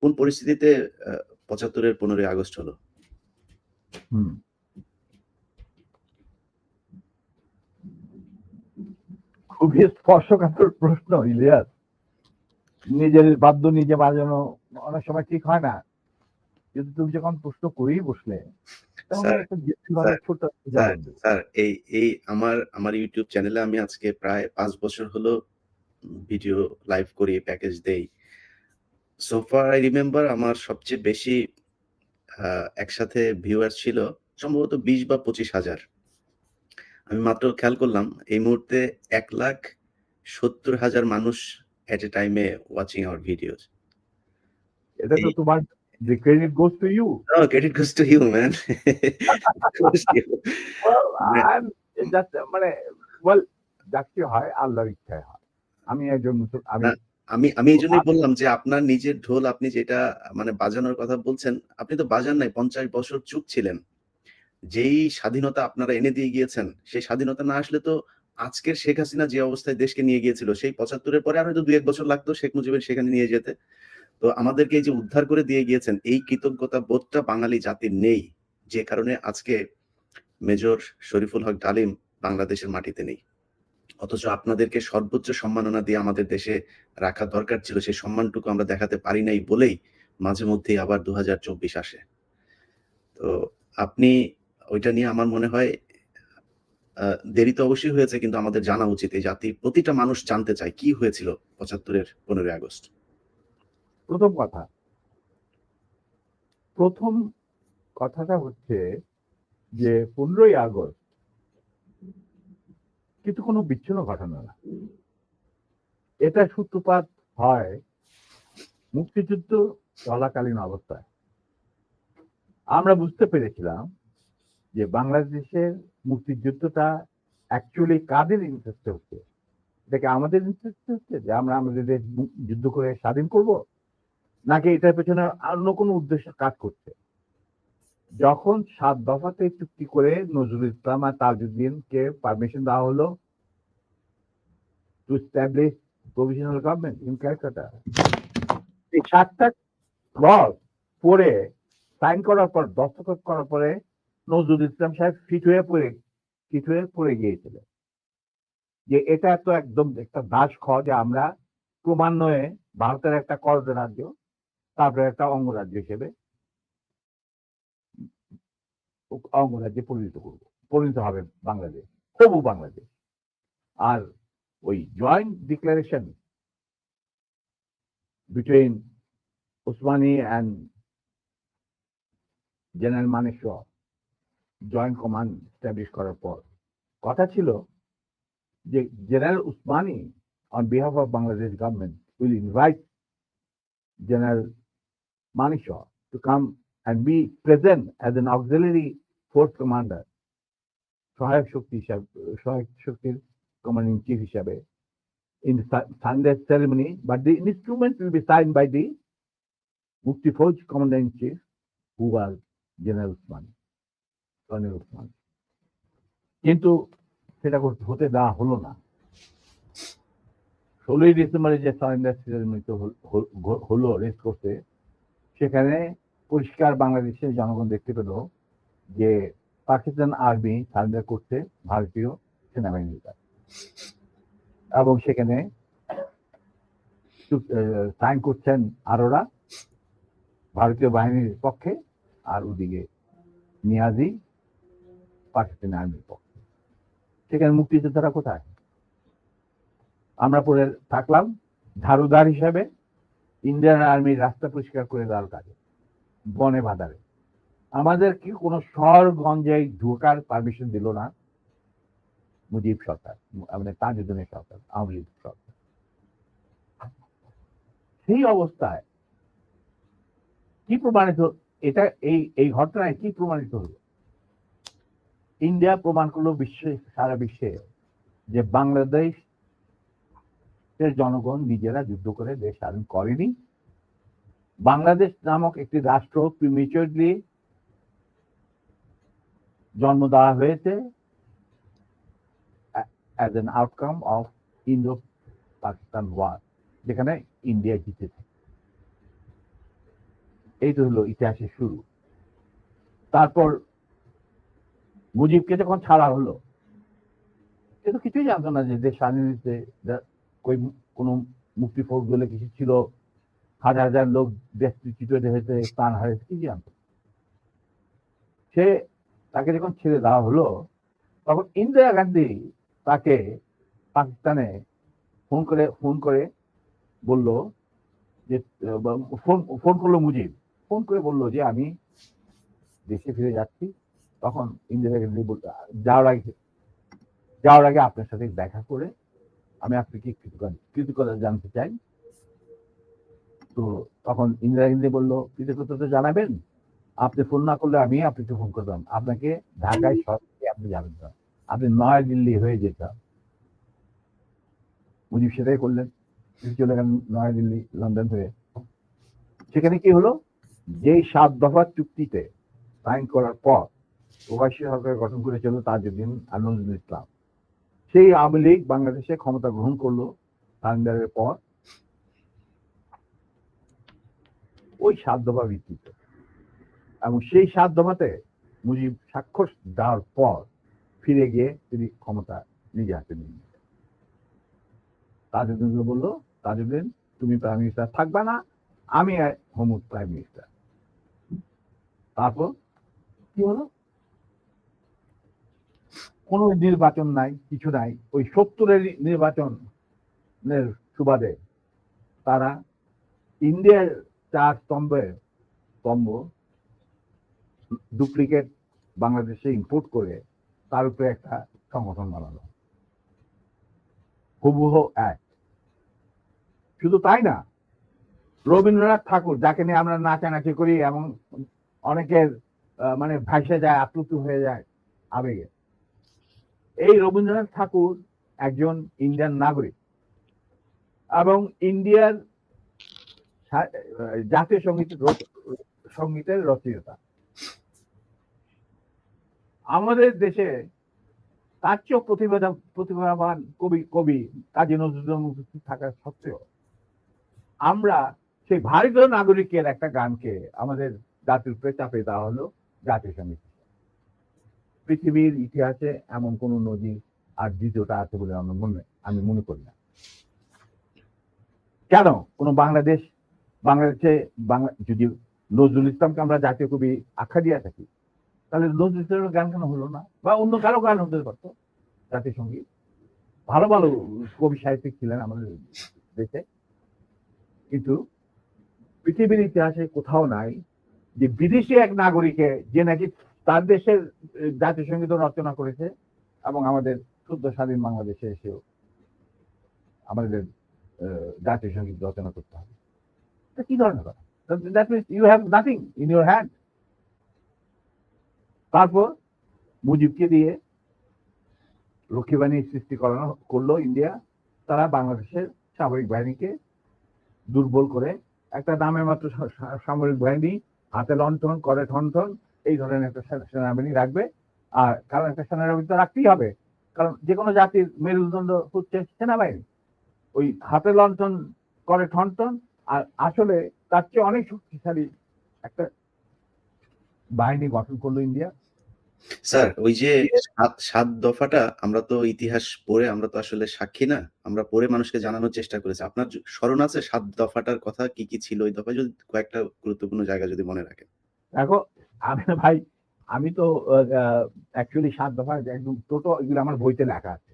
কোন পরিস্থিতিতে ৭৫ এর ১৫ই আগস্ট হলো? হুম। খুবই স্পর্শকাতর প্রশ্ন ইলিয়াস। নিজের বাদ্য নিজে বাজানো অনেক সময় ঠিক হয় না। কিন্তু তুমি যখন প্রশ্ন করেই বসলে, তখন স্যার, একটা ব্যক্তিগত স্যার, ছোট্ট স্যার, উদাহরণ দিই। স্যার এই আমার YouTube চ্যানেলে আমি আজকে প্রায় ৫ বছর হলো ভিডিও লাইভ করি, প্যাকেজ দেই। সো ফার আই রিমেম্বার আমার সবচেয়ে বেশি আ একসাথে ভিউয়ার্স ছিল সম্ভবত ২০ বা ২৫,০০০। আমি মাত্র খেয়াল করলাম এই মুহূর্তে ১,৭০,০০০ মানুষ এট এ টাইমে ওয়াচিং আওয়ার ভিডিওস। এটা তো এই তোমার the credit goes to you. No, credit goes to you, man. It goes to you. Well, মানে I'm just মানে well যা কিছু হয় আল্লাহর ইচ্ছায় হয়। আমি একজন আমি না, আমি এজন্যই বললাম যে আপনার নিজের ঢোল আপনি যেটা মানে বাজানোর কথা বলছেন, আপনি তো বাজান নাই ৫০ বছর চুপ ছিলেন। যেই স্বাধীনতা আপনারা এনে দিয়ে গিয়েছেন, সেই স্বাধীনতা না আসলে তো আজকের শেখ হাসিনা যে অবস্থায় দেশকে নিয়ে গিয়েছিল, সেই ৭৫ এর পরে আর হয়তো ২-১ বছর লাগতো শেখ মুজিবের সেখানে নিয়ে যেতে। তো আমাদেরকে এই যে উদ্ধার করে দিয়ে গিয়েছেন, এই কৃতজ্ঞতা বোধটা বাঙালি জাতির নেই। যে কারণে আজকে মেজর শরীফুল হক ডালিম বাংলাদেশের মাটিতে নেই। অথচ আপনাদেরকে সর্বোচ্চ সম্মাননা দিয়ে আমাদের দেশে রাখা দরকার ছিল। সেই সম্মানটুকু আমরা দেখাতে পারি নাই বলেই মাঝে মধ্যেই আবার ২০২৪ আসে। তো আপনি ওইটা নিয়ে আমার মনে হয় আ দেরি তো অবশ্যই হয়েছে কিন্তু আমাদের জানা উচিত। এই জাতির প্রতিটা মানুষ জানতে চায় কি হয়েছিল ৭৫ এর ১৫ই আগস্ট? প্রথম কথা, প্রথম কথাটা হচ্ছে যে ১৫ই আগস্ট কিন্তু কোনো বিচ্ছিন্ন ঘটনা না। এটা সূত্রপাত হয় মুক্তিযুদ্ধ চলাকালীন অবস্থায়। আমরা বুঝতে পেরেছিলাম যে বাংলাদেশের মুক্তিযুদ্ধটা অ্যাকচুয়ালি কাদের ইন্টারেস্টে হচ্ছে? এটা কি আমাদের ইন্টারেস্টে হচ্ছে যে আমরা আমাদের দেশ যুদ্ধ করে স্বাধীন করব? নাকি এটার পেছনে অন্য কোনো উদ্দেশ্য কাজ করছে? যখন ৭ দফাতে চুক্তি করে নজরুল ইসলাম আর তাজউদ্দিনকে পারমিশন দেওয়া হলো to establish provisional government in Calcutta, এই ৭টা ক্লজ পড়ে সাইন করার পর দস্তখত করার পরে নজরুল ইসলাম সাহেব ফিট হয়ে পড়ে গিয়েছিলেন যে এটা তো একদম একটা দাস খ যে আমরা ক্রমান্বয়ে ভারতের একটা করদ রাজ্য তারপরে একটা অঙ্গরাজ্য হিসেবে অঙ্গরাজ্যে পরিণত হবে বাংলাদেশ, হবু বাংলাদেশ। আর ওই joint declaration between Usmani and general Manekshaw joint command establish করার পর কথা ছিল যে general Usmani on behalf of Bangladesh government will invite General Manishaw to come and be present as an auxiliary force commander, সহায়ক শক্তির কমান্ডিং চিফ হিসাবে in the Sunday ceremony, but the instrument will be signed by the Mufti Fauj commander-in-chief, who was General Usmani, Colonel Usmani. কিন্তু সেটা হতে দেওয়া হলো না। ১৬ই ডিসেম্বরে যে সারেন্ডার সেরেমনি হলো রেস করতে, সেখানে পরিষ্কার বাংলাদেশের জনগণ দেখতে পেল যে পাকিস্তান আর্মি সারেন্ডার করছে ভারতীয় সেনাবাহিনীর কাছে এবং সেখানে সাইন করছেন আরোরা ভারতীয় বাহিনীর পক্ষে আর ওদিকে নিয়াজি পাকিস্তানি আর্মির পক্ষে। সেখানে মুক্তিযোদ্ধারা কোথায়? আমরা পরে থাকলাম ঝাড়ুদার হিসাবে ইন্ডিয়ান আর্মির রাস্তা পরিষ্কার করে দেওয়ার কাজে বনে বাদারে। আমাদের কি কোনো শহরগঞ্জে ঢোকার পারমিশন দিল না মুজিব সরকার, মানে তাজউদ্দিনের সরকার, আওয়ামী লীগ সরকার। সেই অবস্থায় কি প্রমাণিত, এটা এই ঘটনায় কি প্রমাণিত হলো? ইন্ডিয়া প্রমাণ করলো সারা বিশ্বে যে বাংলাদেশের জনগণ নিজেরা যুদ্ধ করে দেশ স্বাধীন করেনি। বাংলাদেশ নামক একটি রাষ্ট্র প্রিমেচুরলি জন্ম দেওয়া হয়েছে as an outcome of Indo-Pakistan war, যেখানে ইন্ডিয়া জিতেছে। এই তো হলো ইতিহাসের শুরু। তারপর মুজিবকে যখন ছাড়া হলো, সে তো কিছুই জানতো না যে দেশ স্বাধীন হয়েছে, কোনো মুক্তি ফৌজ বলে কিছু ছিল, হাজার হাজার লোক দেশচ্যুত হয়েছে, প্রাণ হারিয়েছে, কি জানতো। সে তাকে যখন ছেড়ে দেওয়া হলো, তখন ইন্দিরা গান্ধী তাকে পাকিস্তানে ফোন করে বলল যে ফোন করলো মুজিব, ফোন করে বললো যে আমি দেশে ফিরে যাচ্ছি। তখন ইন্দিরা গান্ধী যাওয়ার আগে আপনার সাথে দেখা করে আমি আপনাকে কৃতজ্ঞতা জানতে চাই। তো তখন ইন্দিরা গান্ধী বললো, কৃতজ্ঞতা জানাবেন, আপনি ফোন না করলে আমি আপনাকে ফোন করতাম, আপনাকে ঢাকায় সরাসরি আপনি যাবেন না, আপনি নয়াদিল্লি হয়ে যেতাম। মুজিব সেটাই করলেন, চলে গেলেন নয়াদিল্লি, লন্ডন হয়ে। সেখানে কি হলো, যেই 7 দফা চুক্তিতে সাইন করার পর প্রবাসী সরকার গঠন করেছিল তাজউদ্দিন আর নজরুল ইসলাম, সেই আওয়ামী লীগ বাংলাদেশে ক্ষমতা গ্রহণ করলো সারেন্ডারের পর ওই 7 দফা ভিত্তিতে। এবং সেই 7 দফাতে মুজিব স্বাক্ষর দেওয়ার পর ফিরে গিয়ে তিনি ক্ষমতা নিজে হাতে নিয়ে নিলেন। তাজউদ্দিন বললো, তাজউদ্দিন তুমি প্রাইম মিনিস্টার থাকবা না, আমি হমুদ প্রাইম মিনিস্টার। তারপর কি হলো, কোনো নির্বাচন নাই, কিছু নাই। ওই 70-এর নির্বাচনের সুবাদে তারা ইন্ডিয়ার 4 স্তম্ভ ডুপ্লিকেট বাংলাদেশে ইম্পোর্ট করে তার উপরে একটা সংগঠন বানালো, হুবহু এক। শুধু তাই না, রবীন্দ্রনাথ ঠাকুর, যাকে নিয়ে আমরা নাচানাচি করি, এমন অনেকের মানে ভাসে যায়, আপ্লুত হয়ে যায় আবেগে, এই রবীন্দ্রনাথ ঠাকুর একজন ইন্ডিয়ান নাগরিক এবং ইন্ডিয়ার জাতীয় সঙ্গীতের রচয়িতা। আমাদের দেশে তার চেয়েও প্রতিভাবান কবি কাজী নজরুল উপস্থিত থাকা সত্ত্বেও আমরা সেই ভারতীয় নাগরিকের একটা গানকে আমাদের জাতির উপরে চাপিয়ে দেওয়া হলো জাতীয় সঙ্গীত। পৃথিবীর ইতিহাসে এমন কোন নজির আর দ্বিতীয়টা আছে বলে আমি মনে করি না। কেন কোন বাংলাদেশে যদি নজরুল ইসলামকে আমরা জাতীয় কবি আখ্যা দিয়ে থাকি, তাহলে নজরুল ইসলামের গান কেন হলো না? বা অন্য কারো গান হতে পারতো জাতীয় সঙ্গীত। ভালো ভালো কবি সাহিত্যিক ছিলেন আমাদের দেশে, কিন্তু পৃথিবীর ইতিহাসে কোথাও নাই যে বিদেশি এক নাগরিকে যে নাকি তার দেশের জাতীয় সঙ্গীত রচনা করেছে এবং আমাদের শুদ্ধ স্বাধীন বাংলাদেশে এসেও আমাদের জাতীয় সঙ্গীত রচনা করতে হবে। কি ধরনের কথা? That means you have nothing in your hand. তারপর মুজিবকে দিয়ে রক্ষী বাহিনী সৃষ্টি করলো ইন্ডিয়া। তারা বাংলাদেশের সামরিক বাহিনীকে দুর্বল করে একটা নামের মাত্র সামরিক বাহিনী, হাতে লণ্ঠন, করে ঠনঠন, এই ধরনের একটা সেনাবাহিনী রাখবে। আর কারণ একটা সেনাবাহিনী তো রাখতেই হবে, কারণ যে কোনো জাতির মেরুদণ্ড হচ্ছে সেনাবাহিনী। ওই হাতে লণ্ঠন, করে ঠনঠন, আর আসলে তার চেয়ে অনেক শক্তিশালী একটা বাহিনী গঠন করলো ইন্ডিয়া। স্যার, ওই যে 7 দফাটা আমরা তো ইতিহাস পড়ে, আমরা তো আসলে সাক্ষী না, আমরা পড়ে মানুষকে জানানোর চেষ্টা করেছি। আপনার স্মরণ আছে 7 দফাটার কথা, কি কি ছিল ওই দফায়? যদি কয়েকটা গুরুত্বপূর্ণ জায়গা যদি মনে রাখেন। দেখো, আমি তো অ্যাকচুয়ালি 7 দফা একদম টোটো এগুলো আমার বইতে লেখা আছে।